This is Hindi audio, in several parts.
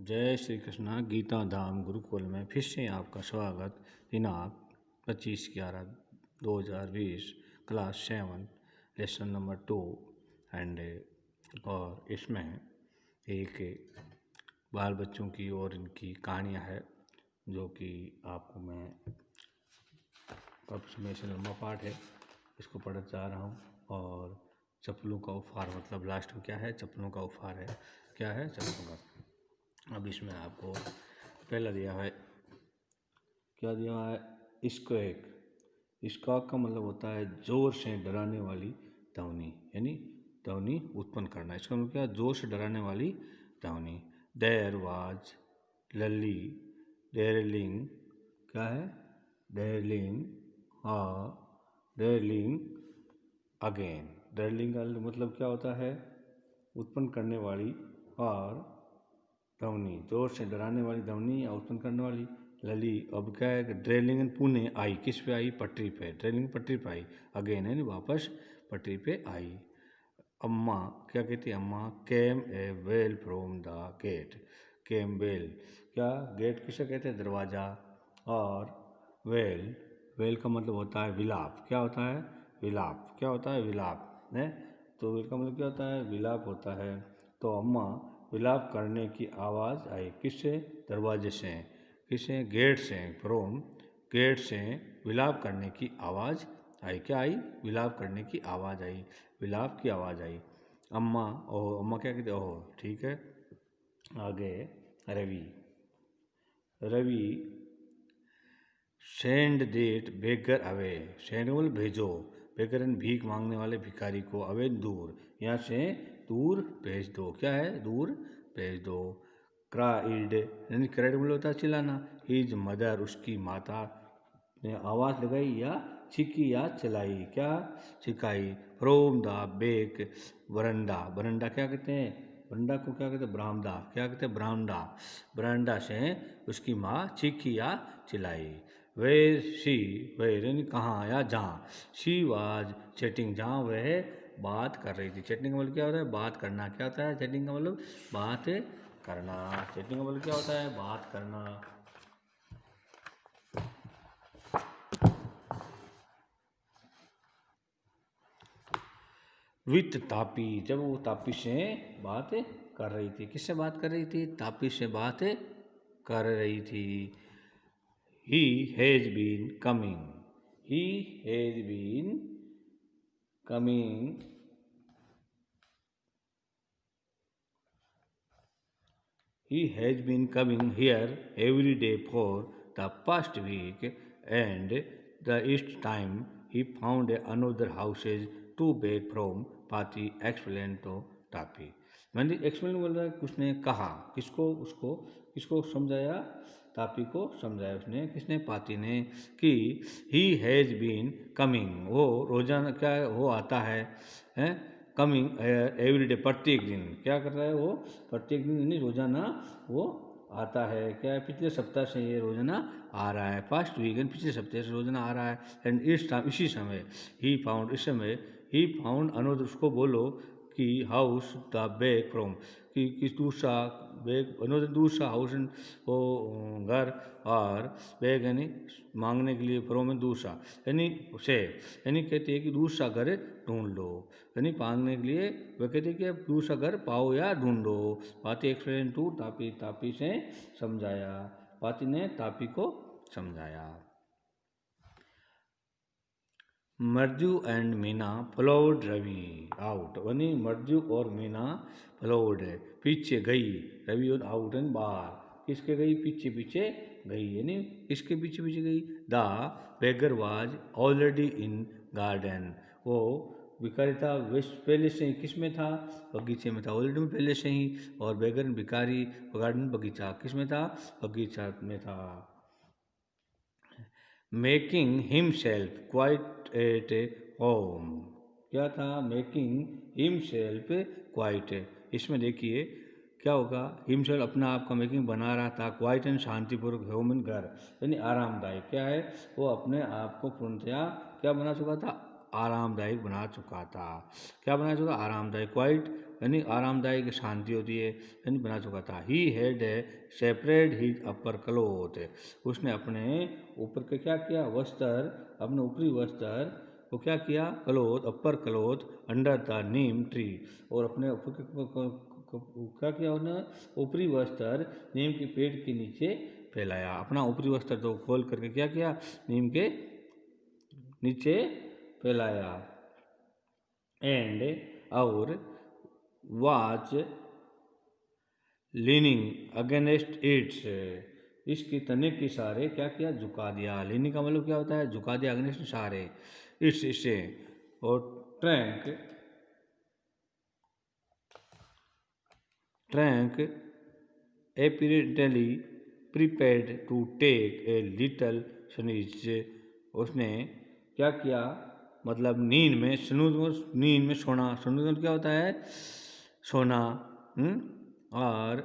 जय श्री कृष्णा। गीता धाम गुरुकुल में फिर से आपका स्वागत। दिनांक 25/11/2020, क्लास 7, लेसन नंबर 2 एंड और इसमें एक बाल बच्चों की और इनकी कहानियाँ है जो कि आपको मैं अब से लंबा पाठ है, इसको पढ़ना चाह रहा हूँ। और चप्पलों का उपहार, मतलब लास्ट में क्या है, चप्पलों का उपहार है। क्या है? चप्पलों का। अब इसमें आपको पहला दिया है, क्या दिया है? स्क्वैक। स्क्वैक का मतलब होता है जोर से डराने वाली ध्वनि, यानी ध्वनि उत्पन्न करना। इसका मतलब क्या? जोर से डराने वाली ध्वनि। देयर वाज लली डेरलिंग, क्या है? डेरलिंग डेरलिंग अगेन। डेरलिंग का मतलब क्या होता है? उत्पन्न करने वाली और ध्वनि, जोर से डराने वाली ध्वनि या उत्पन्न करने वाली। लली, अब क्या है कि ड्रेलिंग पुणे आई, किस पे आई? पटरी पे। ड्रेलिंग पटरी पे आई, अगेन यानी वापस पटरी पे आई। अम्मा क्या कहती है? Amma came a well from the gate. Came well, क्या? गेट किसे कहते हैं? दरवाज़ा। और वेल, वेल का मतलब होता है विलाप। क्या होता है? विलाप। क्या होता है? विलाप है। तो वेल का मतलब क्या होता है? विलाप होता है। तो अम्मा विलाप करने की आवाज़ आई, किससे? दरवाजे से। किससे? गेट से। फ्रॉम गेट से विलाप करने की आवाज़ आई। क्या आई? विलाप करने की आवाज़ आई, विलाप की आवाज़ आई। अम्मा, ओह, अम्मा क्या कहते? ओह, ठीक है। आगे Ravi. Ravi send that beggar away. Send बोल भेजो, बेगर भीख मांगने वाले भिखारी को, अवे दूर, यहाँ से दूर भेज दो। क्या है? दूर भेज दो। क्राइड, यानी क्राइड बोल होता है चिल्लाना। हिज मदर, उसकी माता ने आवाज़ लगाई या चीखी या चिल्लाई। क्या? चिल्लाई। From the bake बरंडा। बरंडा क्या कहते हैं? बरंडा को क्या कहते हैं? बरामदा। क्या कहते हैं? बरामदा। बरामदा से उसकी माँ चीखी या चिल्लाई। वेर शी, वेर यानी कहाँ या जहाँ। शी वाज चैटिंग, जहाँ वह बात कर रही थी। चैटिंग का मतलब क्या होता है? बात करना। क्या होता है चैटिंग का मतलब? बात करना। चैटिंग का मतलब क्या होता है? बात करना। विथ तापी, जब वो तापी से बात कर रही थी। किससे बात कर रही थी? तापी से बात कर रही थी। He has been coming, he has been coming, he has been coming here every day for the past week, and the each time he found another houses to beg from, Pati explained to Tapi. मैंने एक्सप्लेन बोल रहा है, कुछ ने कहा। किसको? उसको। किसको समझाया? तापी को समझाया उसने। किसने? पाती ने। कि ही हैज़ बीन कमिंग, वो रोजाना क्या है? वो आता है, हैं? कमिंग एवरी डे, प्रत्येक दिन। क्या कर रहा है वो? प्रत्येक दिन यानी रोजाना वो आता है। क्या है? पिछले सप्ताह से ये रोजाना आ रहा है। पास्ट वीकेंड, पिछले सप्ताह से रोजाना आ रहा है। एंड इस टाइम, इसी समय, ही फाउंड, इस समय, ही फाउंड अनोदर, उसको बोलो कि हाउस द बैग फ्रॉम, कि दूसरा बैग, अनोदर दूसरा हाउस, वो घर, और बैग यानी मांगने के लिए, फ्रॉम है दूसरा, यानी से, यानी कहते हैं कि दूसरा घर ढूंढ लो। यानी मांगने के लिए वह कहते हैं कि दूसरा घर पाओ या ढूंढो। पाती एक्सप्लेन टू तापी, तापी से समझाया। पाती ने तापी को समझाया। Marju and Meena followed Ravi out, यानी मर्जू और मीना फॉलोड है, पीछे गई, रवि और आउट एंड बाहर। किसके गई? पीछे पीछे गई, यानी किसके पीछे पीछे गई? The beggar was already in garden, वो भिखारी था वेस्ट, पहले से ही किस में था? बगीचे में था। ऑलरेडी में पहले से ही, और बेगर भिखारी गार्डन बगीचा, किस में था? बगीचा में था। Making himself quite at home, क्या था? मेकिंग हिमसेल्फ क्वाइट, इसमें देखिए क्या होगा? हिमसेल्फ अपना आप का मेकिंग बना रहा था, क्वाइट एंड शांतिपूर्वक, होम इन घर, यानी आरामदायक। क्या है? वो अपने आप को पूर्णतया क्या बना चुका था? आरामदायक बना चुका था। क्या बना चुका? आरामदायक। क्वाइट यानी आरामदायक शांति होती है यानी बना चुका था। He had separate his upper cloth, उसने अपने ऊपर के क्या किया वस्त्र, अपने ऊपरी वस्त्र को क्या किया cloth upper cloth under the Neem tree, और अपने ऊपर क्या किया उन्होंने ऊपरी वस्त्र नीम के पेड़ के नीचे फैलाया। अपना ऊपरी वस्त्र तो खोल करके क्या किया नीम के नीचे फैलाया। एंड और वाच लीनिंग अगेंस्ट इट्स, इसकी तने के सहारे क्या किया झुका दिया। लीनिंग का मतलब क्या होता है झुका दिया, अगेंस्ट सहारे इट्स इससे। और ट्रैंक ट्रैंक apparently prepared to take a little sneeze, उसने क्या किया मतलब नींद में नींद में सोना, स्नूज क्या होता है सोना। और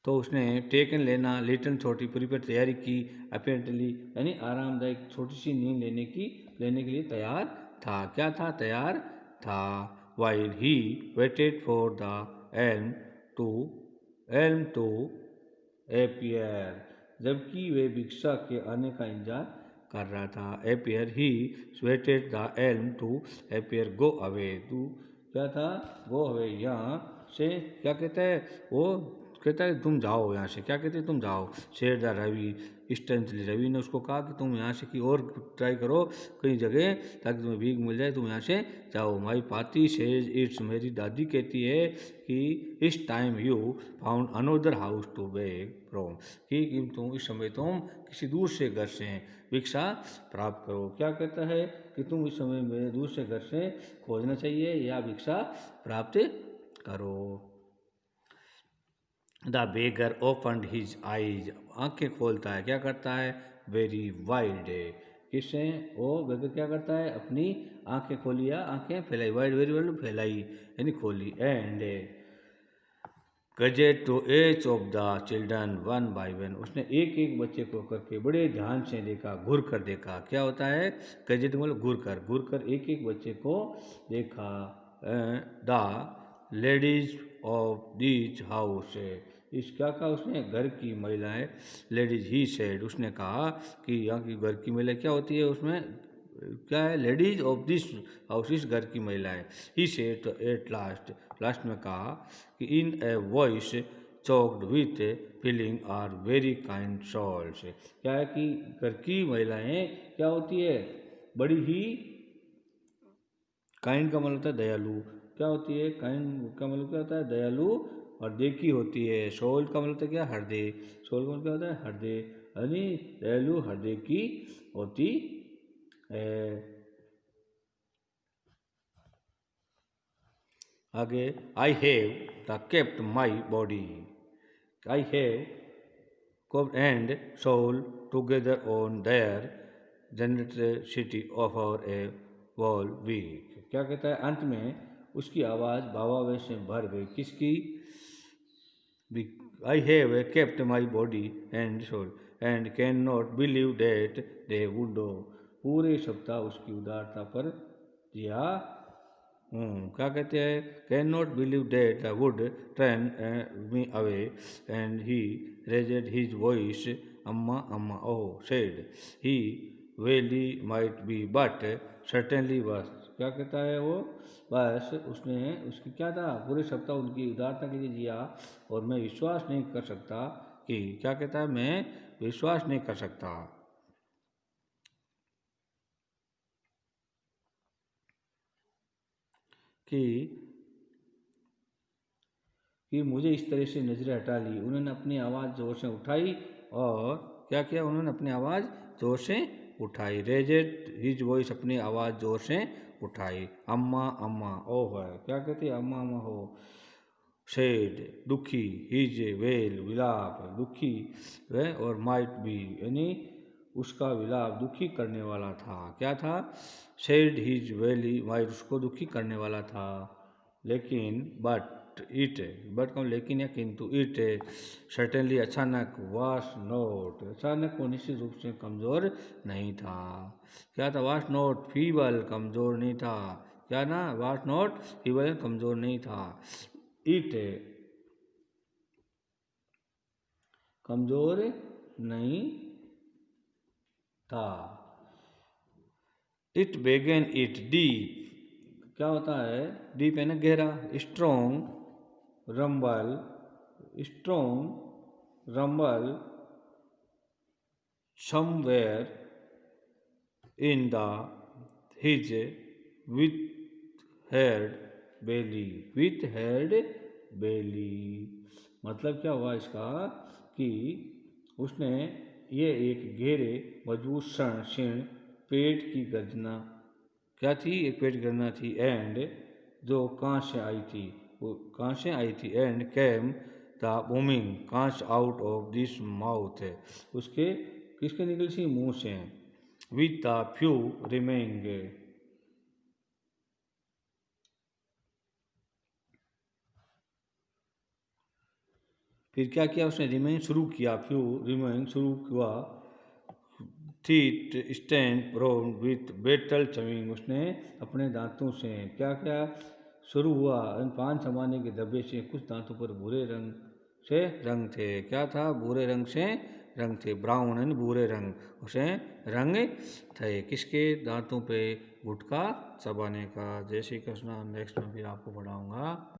तो उसने टेकन लेना लिटल छोटी प्रिपेयर तैयारी की, अपेरेंटली यानी आरामदायक छोटी सी नींद लेने के लिए तैयार था। क्या था तैयार था। While he waited for the alms to appear, जबकि वे भिक्षा के आने का इंतजार कर रहा था। Appear he waited the alms to appear go away, तू क्या था गो अवे यहाँ से, क्या कहता है वो कहता है तुम जाओ यहाँ से, क्या कहते हैं तुम जाओ। शेर द रवि इंस्टेंटली, रवि ने उसको कहा कि तुम यहाँ से की और ट्राई करो कई जगह ताकि तुम्हें भीख मिल जाए, तुम यहाँ से जाओ। माई पाती सेज इट्स, मेरी दादी कहती है कि इस time you found another house to beg from, कि तुम इस समय तुम किसी दूसरे घर से भिक्षा प्राप्त करो। क्या कहता है कि तुम इस समय में दूसरे घर से खोजना चाहिए या भिक्षा प्राप्त करो। The beggar opened his eyes, आंखें खोलता है, क्या करता है वेरी वाइड, किससे वो बेगर क्या करता है अपनी आंखें खोली या आंखें फैलाई, वाइड वेरी वाइड फैलाई यानी खोली। And gazed at to each of the children one by one, उसने एक एक बच्चे को करके बड़े ध्यान से देखा, घूर कर देखा। क्या होता है गजेट मतलब घूर कर एक एक बच्चे को देखा। The ladies of this house, इस क्या कहा उसने घर की महिलाएं, लेडीज ही सेड, उसने कहा कि यहाँ की घर की महिलाएं क्या होती है उसमें क्या है लेडीज ऑफ दिस हाउस, इस घर की महिलाएं। ही सेड एट लास्ट में कहा कि in a voice choked with feeling are very kind souls, क्या है कि घर की महिलाएं क्या होती है बड़ी ही, काइंड का मतलब होता है दयालु, क्या होती है काइंड का मतलब क्या होता है दयालु और देखी होती है। सोल का मतलब होता है क्या हृदय, सोल का मतलब क्या होता है हृदय, यानी दयालु हृदय की होती है। आगे I have the kept my body, I have covered and soul together on their generosity of our a whole week, क्या कहता है अंत में उसकी आवाज़ भावावेश से भर गई, किसकी I have kept my body and soul and can not believe that they would do, पूरे सप्ताह उसकी उदारता पर दिया क्या कहते हैं can not believe that they would turn me away and he raised his voice Amma Amma oh said he well might be but certainly was, क्या कहता है वो बस उसने उसकी क्या था पूरे सप्ताह उनकी उदारता के लिए जिया और मैं विश्वास नहीं कर सकता कि, क्या कहता है मैं विश्वास नहीं कर सकता कि मुझे इस तरह से नजरें हटा ली। उन्होंने अपनी आवाज़ जोर से उठाई और क्या किया उन्होंने अपनी आवाज़ जोर से उठाई, रेजेड हिज वॉइस अपनी आवाज़ जोर से उठाई। अम्मा अम्मा ओह है, क्या कहती है अम्मा अम्मा हो। सेड दुखी, हिज वेल विलाप दुखी वह, और माइट बी यानी उसका विलाप दुखी करने वाला था, क्या था सेड हिज वेली माइट उसको दुखी करने वाला था। लेकिन बट का लेकिन या किंतु इट सर्टेनली अचानक वास नोट, अचानक वो निश्चित रूप से कमज़ोर नहीं था, क्या था वास नोट फीबल कमज़ोर नहीं था, क्या ना, वाट नॉट फीबल, कमजोर नहीं था। इट, कमजोर नहीं था। इट बेगन इट डीप, क्या होता है डीप है ना गहरा। Strong rumble, strong rumble somewhere in the his with head belly, with head belly। मतलब क्या हुआ इसका कि उसने ये एक गहरे मजबूत क्षीण पेट की गर्जना, क्या थी, एक पेट गर्जना थी। एंड जो कहाँ से आई थी, वो कहाँ से आई थी। एंड कैम द बूमिंग कांच आउट ऑफ दिस माउथ, उसके किसके निकली सी, मुंह से। विथ द फ्यू रिमेंग, फिर क्या किया उसने, रिमेंग शुरू किया, फ्यू रिमेंग शुरू हुआ। Teeth stained brown with betel chewing, उसने अपने दांतों से क्या क्या शुरू हुआ। इन पान जमाने के धब्बे से कुछ दांतों पर भूरे रंग से रंग थे, क्या था, भूरे रंग से रंग थे। ब्राउन एंड भूरे रंग उसे रंग थे, किसके, दांतों पे गुटखा चबाने का। जय श्री कृष्ण। नेक्स्ट में फिर आपको पढ़ाऊंगा।